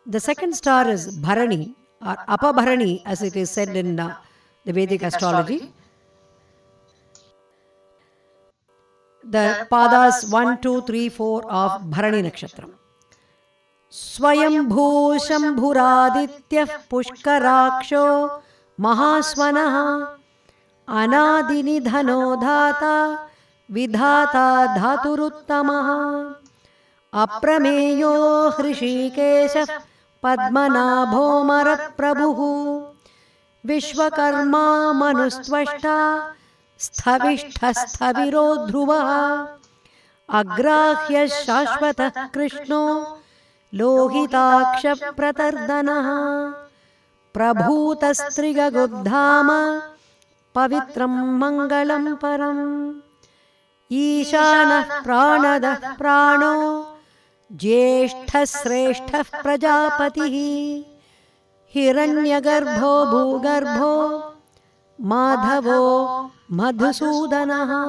The second star is Bharani or Apabharani, as it is said in the Vedic astrology. The padas 1, 2, 3, 4 of Bharani Nakshatram. Swayambhu Shambhuradityah Pushkaraksho Mahaswanaha Anadinidhano Dhata Vidhata Dhaturuttamaha Aprameyo Hrishikesha Padmanabho Maraprabhu Vishwakarma Manustvashta Sthavishta Sthaviro Dhruva Agrahya Shashvata Krishno Lohitaksha Pratardana Prabhutastrigagudhama Pavitram Mangalam Param Ishana Pranada Prano Jyeshtha Sreshtha Prajapatihi Hiranyagarbho Bhugarbho Madhavo Madhusudanaha.